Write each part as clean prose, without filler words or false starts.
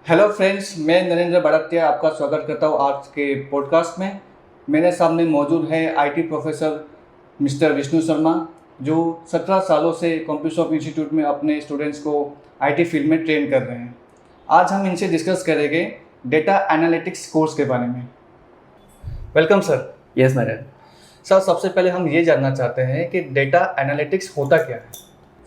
Hello friends, मैं नरेंद्र बड़कतिया आपका स्वागत करता हूँ आज के पॉडकास्ट में। मेरे सामने मौजूद है IT professor mister Vishnu Sharma, जो 17 सालों से कॉम्प्यूसॉफ्ट इंस्टीट्यूट में अपने स्टूडेंट्स को आईटी फील्ड में ट्रेन कर रहे हैं। आज हम इनसे डिस्कस करेंगे डेटा एनालिटिक्स कोर्स के बारे में। Welcome sir. Yes Narendra. Sir, सबसे पहले हम ये जानना चाहते हैं कि डेटा एनालिटिक्स होता क्या है।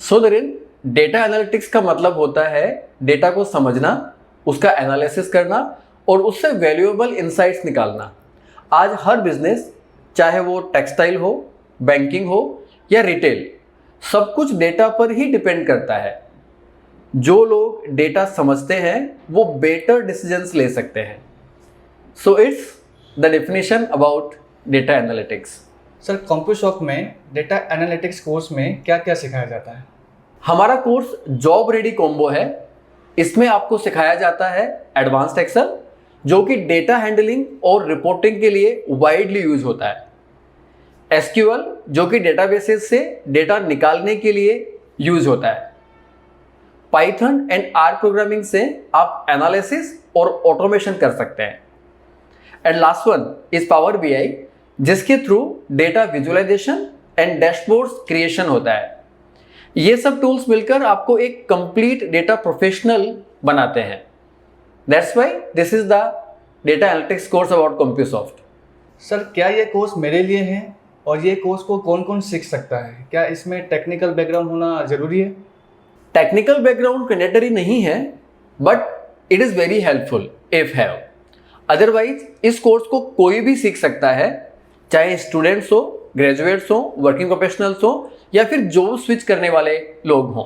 सो नरेंद्र, डेटा एनालिटिक्स का मतलब होता है डेटा को समझना, उसका एनालिसिस करना और उससे वैल्यूएबल इनसाइट्स निकालना। आज हर बिजनेस, चाहे वो टेक्सटाइल हो, बैंकिंग हो या रिटेल, सब कुछ डेटा पर ही डिपेंड करता है। जो लोग डेटा समझते हैं वो बेटर डिसीजंस ले सकते हैं। So it's the definition about data analytics. Sir, Compusoft में डेटा एनालिटिक्स कोर्स में क्या क्या सिखाया जाता है? हमारा कोर्स जॉब रेडी कॉम्बो है। इसमें आपको सिखाया जाता है एडवांस्ड एक्सेल, जो कि डेटा हैंडलिंग और रिपोर्टिंग के लिए वाइडली यूज होता है। एसक्यूएल, जो कि डेटाबेसेस से डेटा निकालने के लिए यूज होता है। पाइथन एंड आर प्रोग्रामिंग से आप एनालिसिस और ऑटोमेशन कर सकते हैं। And last one is power BI, जिसके through data visualization and dashboards creation होता है। ये सब टूल्स मिलकर आपको एक कंप्लीट डेटा प्रोफेशनल बनाते हैं। That's why this is the data analytics course about Compusoft. Sir, क्या ये कोर्स मेरे लिए है और ये कोर्स को कौन कौन सीख सकता है? क्या इसमें टेक्निकल बैकग्राउंड होना ज़रूरी है? टेक्निकल बैकग्राउंड मैंडेटरी नहीं है, but it is very helpful if have. Otherwise इस कोर्स को कोई भी सीख सकता है, चाहे स्टूडेंट्स हो, ग्रेजुएट्स हो, वर्किंग प्रोफेशनल्स हो या फिर जॉब स्विच करने वाले लोग हों।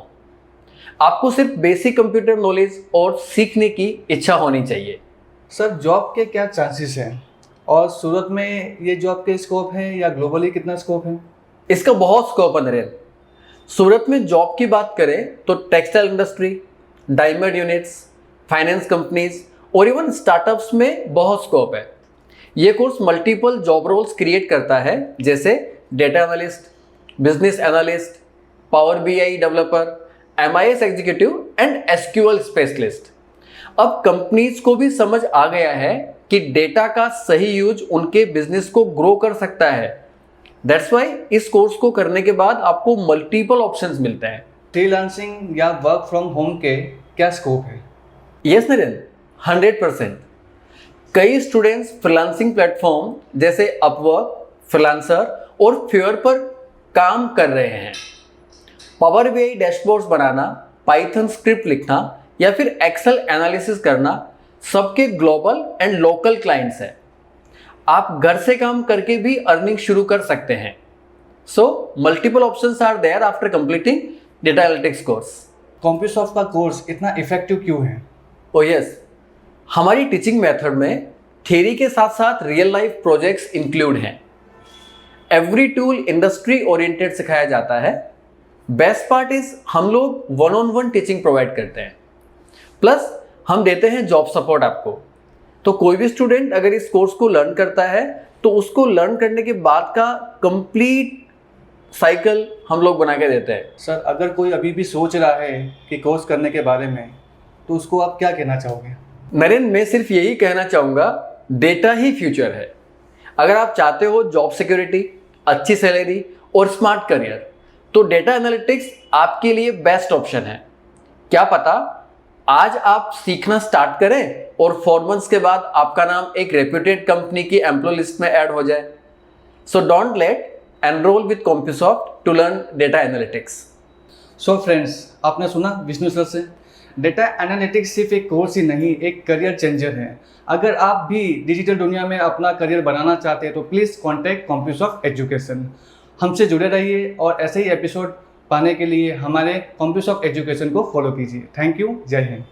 आपको सिर्फ बेसिक कंप्यूटर नॉलेज और सीखने की इच्छा होनी चाहिए। सर, जॉब के क्या चांसेस हैं और सूरत में ये जॉब के स्कोप है या ग्लोबली कितना स्कोप है? इसका बहुत स्कोप है नरेंद्र। सूरत में जॉब की बात करें तो textile industry, diamond units, finance companies और इवन स्टार्टअप्स में बहुत स्कोप है। ये course multiple job roles create करता है, जैसे data analyst, business analyst, power BI developer, MIS executive and SQL specialist. अब कंपनीज को भी समझ आ गया है कि डेटा का सही यूज उनके बिजनेस को ग्रो कर सकता है। दैट्स व्हाई इस कोर्स को करने के बाद आपको मल्टीपल ऑप्शंस मिलते हैं। फ्रीलांसिंग या वर्क फ्रॉम होम के क्या स्कोप है? यस नरेंद्र, 100%। कई स्टूडेंट्स फ्रीलांसिंग प्लेटफॉर्म जैसे अपवर्क, फ्रीलांसर और फ्योर पर काम कर रहे हैं। पावर बीआई डैशबोर्ड्स बनाना, पाइथन स्क्रिप्ट लिखना या फिर एक्सेल एनालिसिस करना सबके ग्लोबल एंड लोकल क्लाइंट्स हैं। आप घर से काम करके भी अर्निंग शुरू कर सकते हैं। So multiple options are there after completing data analytics course. Compusoft का कोर्स इतना इफेक्टिव क्यों है? ओह यस, हमारी टीचिंग मेथड में थियरी के साथ साथ रियल लाइफ प्रोजेक्ट्स इंक्लूड हैं। एवरी टूल इंडस्ट्री ओरिएंटेड सिखाया जाता है। बेस्ट पार्ट इज हम लोग 1-on-1 टीचिंग प्रोवाइड करते हैं, प्लस हम देते हैं जॉब सपोर्ट आपको। तो कोई भी स्टूडेंट अगर इस कोर्स को लर्न करता है तो उसको लर्न करने के बाद का कंप्लीट साइकिल हम लोग बना के देते हैं। सर, अगर कोई अभी भी सोच रहा है कि कोर्स करने के बारे में, तो उसको आप क्या कहना चाहोगे? नरेंद्र, मैं सिर्फ यही कहना चाहूँगा, डेटा ही फ्यूचर है। अगर आप चाहते हो जॉब सिक्योरिटी, अच्छी सैलरी और स्मार्ट करियर, तो डेटा एनालिटिक्स आपके लिए बेस्ट ऑप्शन है। क्या पता आज आप सीखना स्टार्ट करें और 4 मंथ्स के बाद आपका नाम एक रेप्यूटेड कंपनी की एम्प्लॉय लिस्ट में ऐड हो जाए। So don't let, enrol with Compusoft to learn data analytics. So friends, आपने सुना विष्णु सर से, डेटा एनालिटिक्स सिर्फ एक कोर्स ही नहीं, एक करियर चेंजर है। अगर आप भी डिजिटल दुनिया में अपना करियर बनाना चाहते हैं तो प्लीज़ कॉन्टैक्ट कॉम्प्यूसॉफ्ट एजुकेशन। हमसे जुड़े रहिए और ऐसे ही एपिसोड पाने के लिए हमारे कॉम्प्यूसॉफ्ट एजुकेशन को फॉलो कीजिए। Thank you. जय हिंद।